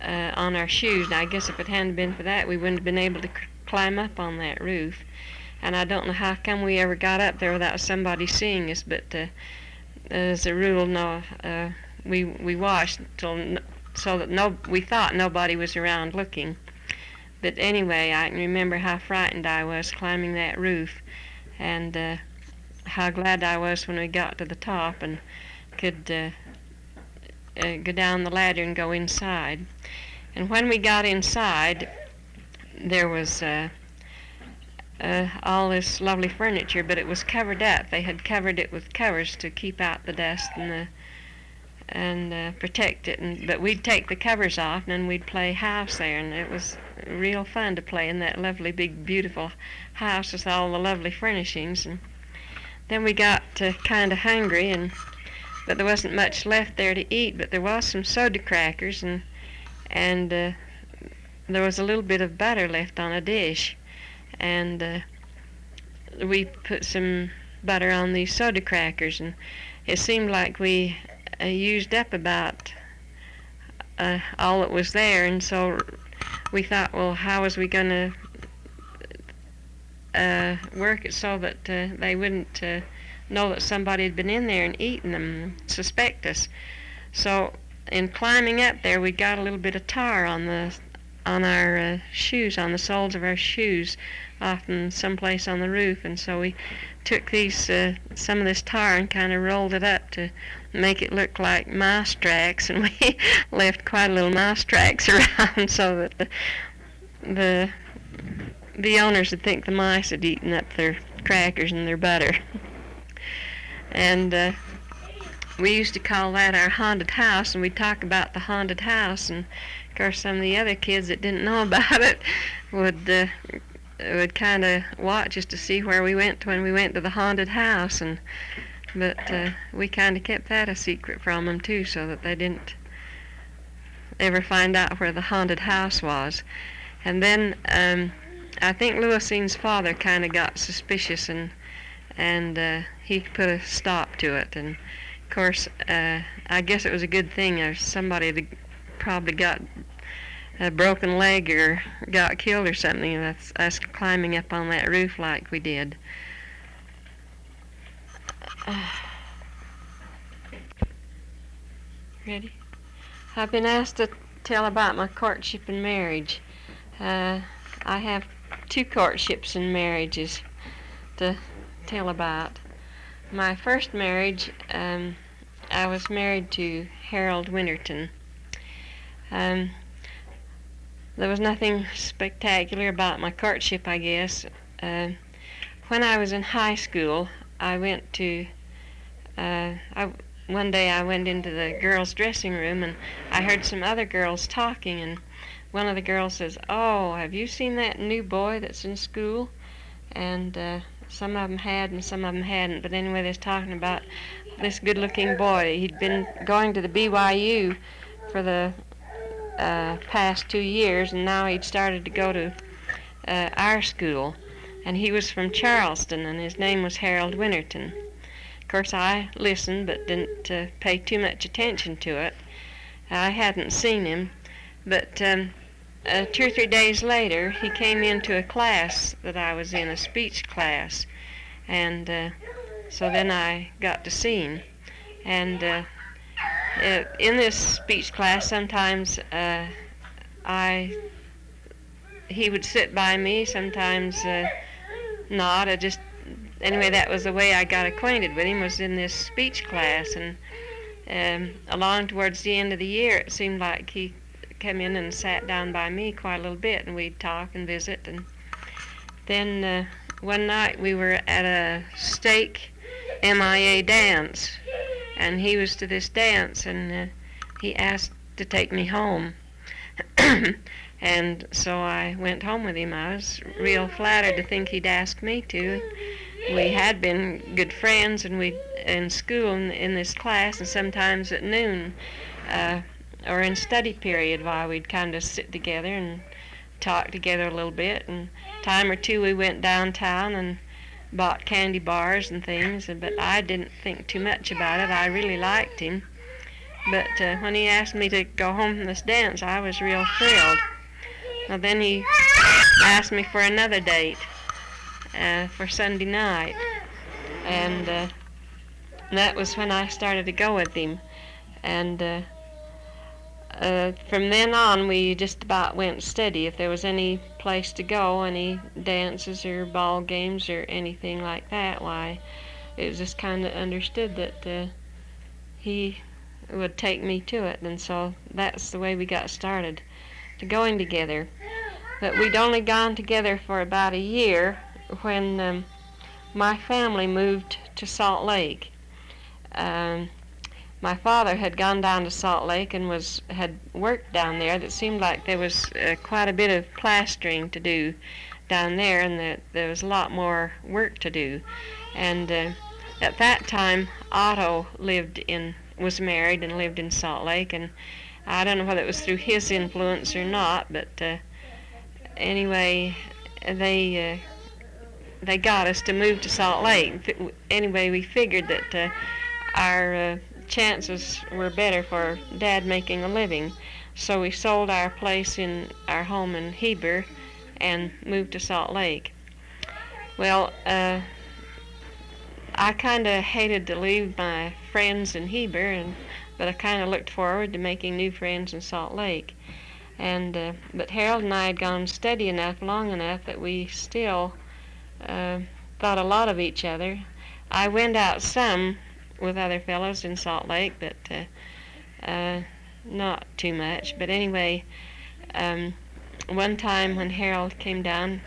on our shoes. And I guess if it hadn't been for that, we wouldn't have been able to climb up on that roof. And I don't know how come we ever got up there without somebody seeing us, but as a rule, no, we watched so that we thought nobody was around looking. But anyway, I can remember how frightened I was climbing that roof, and how glad I was when we got to the top and could go down the ladder and go inside. And when we got inside, there was all this lovely furniture, but it was covered up. They had covered it with covers to keep out the dust and protect it. But we'd take the covers off, and then we'd play house there, and it was real fun to play in that lovely, big, beautiful house with all the lovely furnishings. And then we got kind of hungry, but there wasn't much left there to eat. But there was some soda crackers, and there was a little bit of butter left on a dish, and we put some butter on these soda crackers, and it seemed like we used up about all that was there, and so we thought, well, how was we going to work it so that they wouldn't know that somebody had been in there and eaten them, suspect us. So in climbing up there, we got a little bit of tar on our shoes, on the soles of our shoes, often someplace on the roof, and so we took some of this tar and kind of rolled it up to make it look like mouse tracks, and we left quite a little mouse tracks around so that the owners would think the mice had eaten up their crackers and their butter. And we used to call that our haunted house, and we'd talk about the haunted house, and of course some of the other kids that didn't know about it would kind of watch us to see where we went when we went to the haunted house, but we kind of kept that a secret from them too, so that they didn't ever find out where the haunted house was. And then I think Louisine's father kind of got suspicious, and he put a stop to it. And of course, I guess it was a good thing. Or somebody had probably got a broken leg or got killed or something. That's us climbing up on that roof like we did. Ready? I've been asked to tell about my courtship and marriage. I have 2 courtships and marriages to tell about. My first marriage, I was married to Harold Winterton. There was nothing spectacular about my courtship, I guess. When I was in high school, I went to, one day I went into the girls' dressing room and I heard some other girls talking, and one of the girls says, "Oh, have you seen that new boy that's in school?" And some of them had and some of them hadn't, but anyway, they was talking about this good-looking boy. He'd been going to the BYU for the past 2 years, and now he'd started to go to our school, and he was from Charleston, and his name was Harold Winterton. Of course, I listened but didn't pay too much attention to it. I hadn't seen him, but 2 or 3 days later, he came into a class that I was in, a speech class, and so then I got to see him. And in this speech class, sometimes he would sit by me, sometimes not. Anyway, that was the way I got acquainted with him, was in this speech class. And along towards the end of the year, it seemed like he came in and sat down by me quite a little bit, and we'd talk and visit. And then one night we were at a stake MIA dance, and he was to this dance, and he asked to take me home. And so I went home with him. I was real flattered to think he'd ask me to. We had been good friends, and we'd in school in this class, and sometimes at noon or in study period, while we'd kind of sit together and talk together a little bit. And time or two we went downtown and bought candy bars and things, but I didn't think too much about it. I really liked him. But when he asked me to go home from this dance, I was real thrilled. Well, then he asked me for another date for Sunday night, and that was when I started to go with him. And from then on, we just about went steady. If there was any place to go, any dances or ball games or anything like that, why, it was just kind of understood that he would take me to it. And so that's the way we got started, to going together. But we'd only gone together for about a year when my family moved to Salt Lake. My father had gone down to Salt Lake and had worked down there. It seemed like there was quite a bit of plastering to do down there, and that there was a lot more work to do. And at that time, Otto was married and lived in Salt Lake, and I don't know whether it was through his influence or not, but anyway, they got us to move to Salt Lake. Anyway, we figured that our chances were better for Dad making a living, so we sold our place in our home in Heber and moved to Salt Lake. Well, I kind of hated to leave my friends in Heber, but I kind of looked forward to making new friends in Salt Lake. And but Harold and I had gone steady enough, long enough, that we still thought a lot of each other. I went out some with other fellows in Salt Lake, but not too much. But anyway, one time when Harold came down,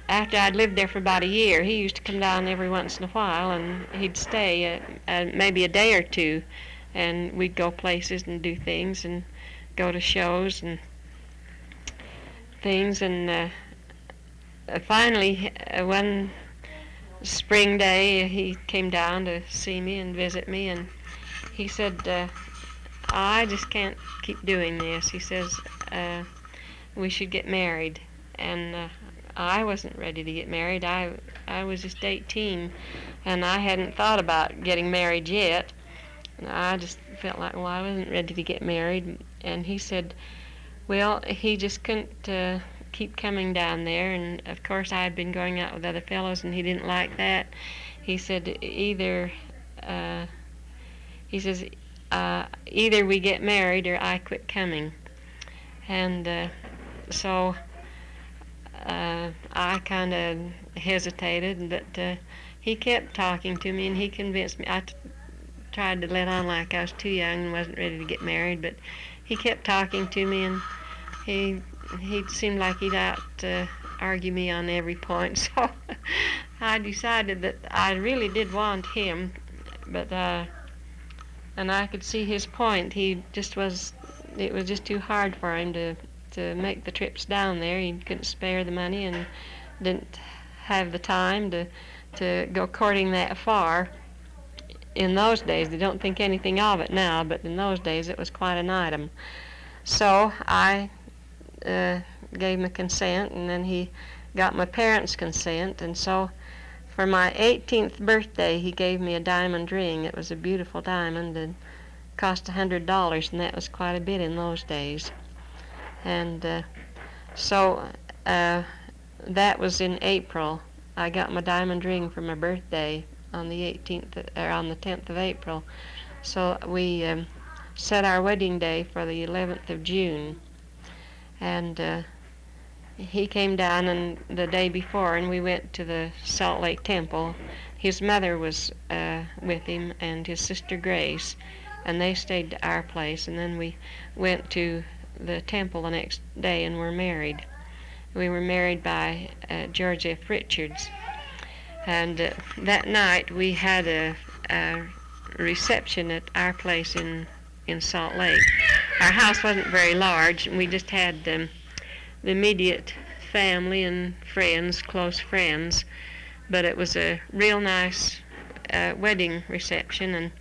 after I'd lived there for about a year, he used to come down every once in a while, and he'd stay maybe a day or two, and we'd go places and do things and go to shows and things. And finally, one spring day, he came down to see me and visit me, and he said, I just can't keep doing this. He says, we should get married. And I wasn't ready to get married. I was just 18, and I hadn't thought about getting married yet. And I just felt like, well, I wasn't ready to get married. And he said, well, he just couldn't keep coming down there. And of course, I had been going out with other fellows, and he didn't like that. He said, uh, he says, either we get married or I quit coming. And so I kind of hesitated, but he kept talking to me, and he convinced me. I tried to let on like I was too young and wasn't ready to get married, but he kept talking to me, and he seemed like he'd out to argue me on every point. So I decided that I really did want him, but and I could see his point. He just was. It was just too hard for him to make the trips down there. He couldn't spare the money and didn't have the time to go courting that far. In those days, they don't think anything of it now, but in those days it was quite an item. So I gave him a consent, and then he got my parents' consent, and so for my 18th birthday he gave me a diamond ring. It was a beautiful diamond and cost $100, and that was quite a bit in those days. And so that was in April. I got my diamond ring for my birthday on the 18th or on the 10th of April. So we set our wedding day for the 11th of June, and he came down and the day before, and we went to the Salt Lake Temple. His mother was with him, and his sister Grace, and they stayed at our place, and then we went to the temple the next day and were married. We were married by George F. Richards, and that night we had a reception at our place in Salt Lake. Our house wasn't very large, and we just had the immediate family and friends, close friends, but it was a real nice wedding reception. And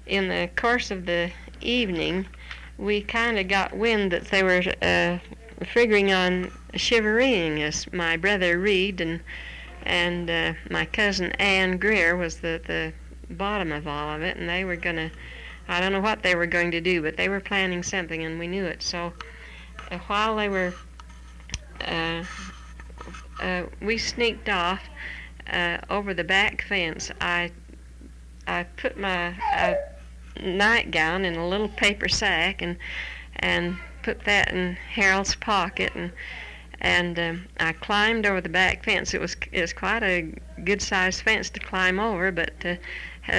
in the course of the evening, we kind of got wind that they were figuring on chivalrying us. My brother Reed and my cousin Ann Greer was the bottom of all of it, and they were gonna, I don't know what they were going to do, but they were planning something, and we knew it. So while they were, we sneaked off over the back fence. I put my nightgown in a little paper sack and put that in Harold's pocket, and I climbed over the back fence. It was quite a good-sized fence to climb over, but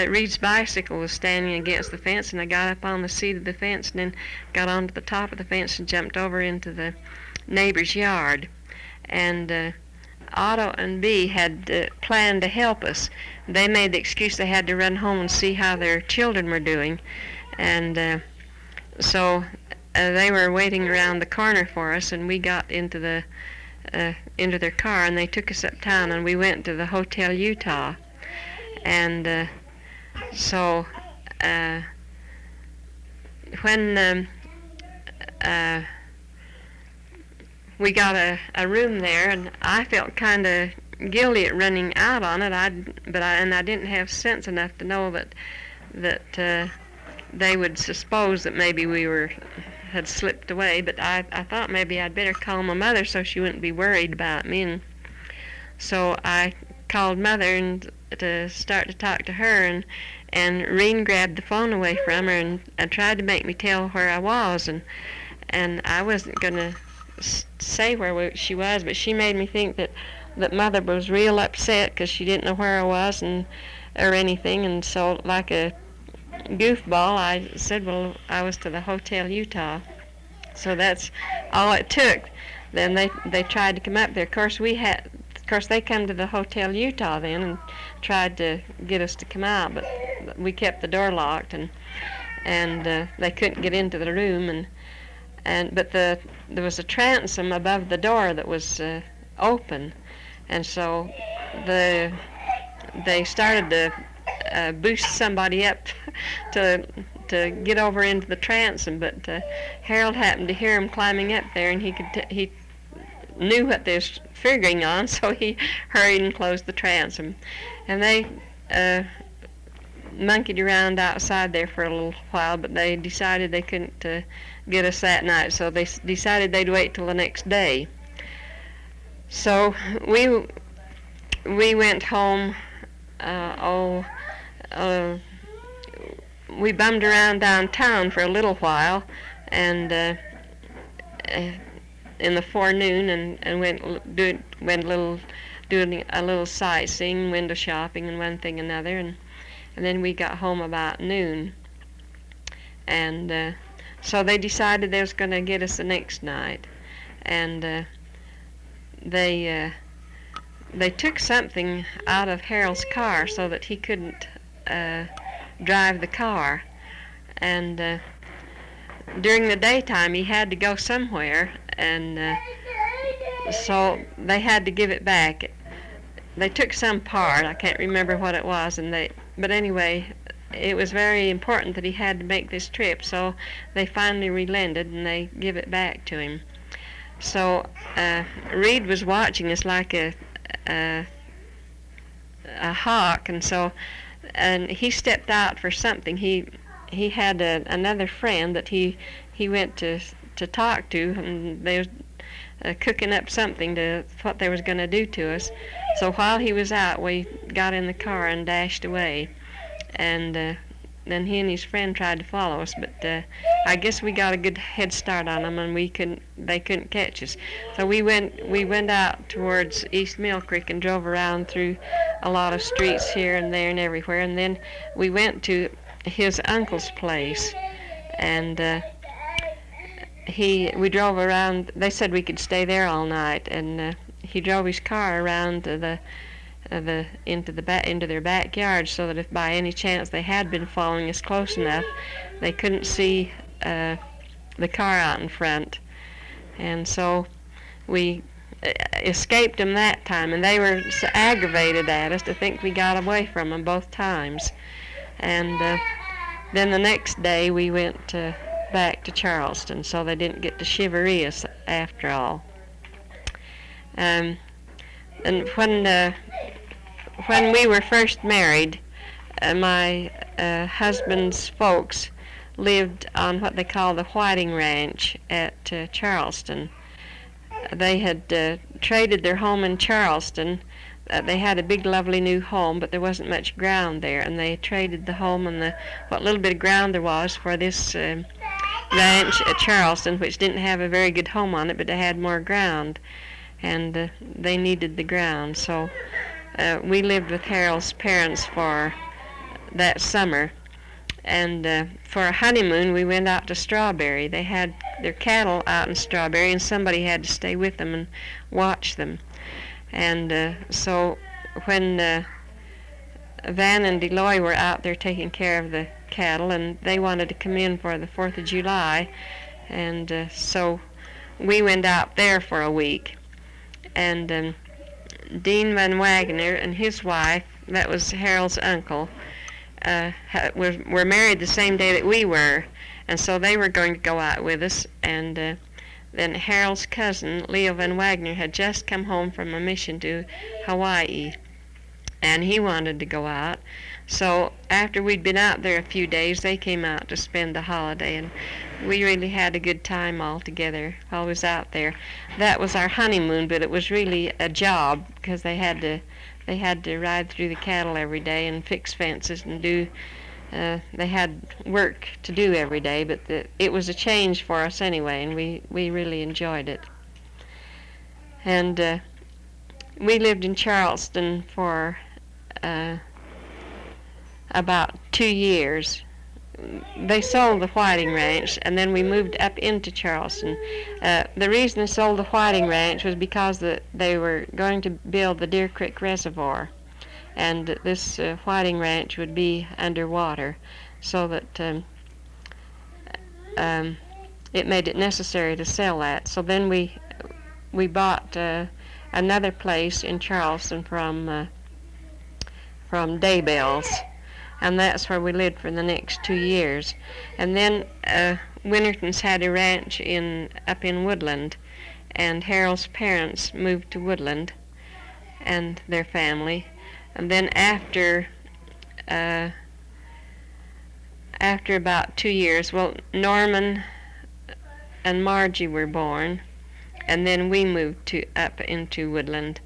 Reed's bicycle was standing against the fence, and I got up on the seat of the fence and then got onto the top of the fence and jumped over into the neighbor's yard. And Otto and Bee had planned to help us. They made the excuse they had to run home and see how their children were doing, and so they were waiting around the corner for us, and we got into their car, and they took us uptown, and we went to the Hotel Utah. And so when we got a room there, and I felt kind of guilty at running out on it. I didn't have sense enough to know that they would suppose that maybe we had slipped away. But I thought maybe I'd better call my mother so she wouldn't be worried about me. And so I called Mother and to start to talk to her, and Reen grabbed the phone away from her and tried to make me tell where I was, and I wasn't gonna say where she was, but she made me think that Mother was real upset because she didn't know where I was or anything, and so like a goofball I said, well, I was to the Hotel Utah. So that's all it took. Then they tried to come up there. Of course they come to the Hotel Utah then and tried to get us to come out, but we kept the door locked, and they couldn't get into the room, but there was a transom above the door that was open, and so they started to boost somebody up to get over into the transom, but Harold happened to hear him climbing up there, and he knew what they was figuring on, so he hurried and closed the transom, and they monkeyed around outside there for a little while, but they decided they couldn't get us that night, so they decided they'd wait till the next day. So we went home. We bummed around downtown for a little while, and in the forenoon, and doing a little sightseeing, window shopping, and one thing another, and then we got home about noon, and so they decided they was going to get us the next night, and they took something out of Harold's car so that he couldn't drive the car, and during the daytime he had to go somewhere, and so they had to give it back. They took some part, I can't remember what it was, but anyway, it was very important that he had to make this trip, so they finally relented and they give it back to him. So Reed was watching us like a hawk, and he stepped out for something. He had another friend that he went to talk to, and they was cooking up something to what they was going to do to us. So while he was out, we got in the car and dashed away, and then he and his friend tried to follow us, but I guess we got a good head start on them, and they couldn't catch us. So we went out towards East Mill Creek and drove around through a lot of streets here and there and everywhere, and then we went to his uncle's place, and we drove around. They said we could stay there all night, and he drove his car around to into their backyard, so that if by any chance they had been following us close enough, they couldn't see the car out in front. And so we escaped them that time, and they were so aggravated at us to think we got away from them both times. And then the next day we went back to Charleston, so they didn't get to shivaree us after all. And when we were first married, my husband's folks lived on what they call the Whiting Ranch at Charleston. They had traded their home in Charleston. They had a big, lovely new home, but there wasn't much ground there, and they traded the home and what little bit of ground there was for this ranch at Charleston, which didn't have a very good home on it, but it had more ground, and they needed the ground. So we lived with Harold's parents for that summer, and for a honeymoon we went out to Strawberry. They had their cattle out in Strawberry, and somebody had to stay with them and watch them. And so when Van and Deloy were out there taking care of the cattle, and they wanted to come in for the 4th of July, and so we went out there for a week. And Dean Van Wagner and his wife, that was Harold's uncle, were married the same day that we were, and so they were going to go out with us. And then Harold's cousin, Leo Van Wagner, had just come home from a mission to Hawaii, and he wanted to go out. So after we'd been out there a few days, they came out to spend the holiday, and we really had a good time all together while we was out there. That was our honeymoon, but it was really a job, because they had to ride through the cattle every day and fix fences and they had work to do every day, but it was a change for us anyway, and we really enjoyed it. And we lived in Charleston for about 2 years. They sold the Whiting Ranch, and then we moved up into Charleston. The reason they sold the Whiting Ranch was because they were going to build the Deer Creek Reservoir, and this Whiting Ranch would be underwater, so that it made it necessary to sell that. So then we bought another place in Charleston from Daybell's, and that's where we lived for the next 2 years. And then Winterton's had a ranch up in Woodland, and Harold's parents moved to Woodland, and their family. And then after after about 2 years, well, Norman and Margie were born, and then we moved up into Woodland,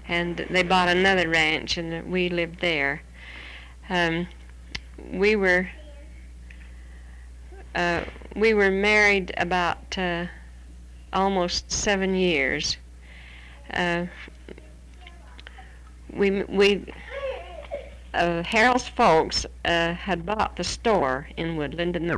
and they bought another ranch, and we lived there. We were we were married about almost 7 years. We Harold's folks had bought the store in Woodland, and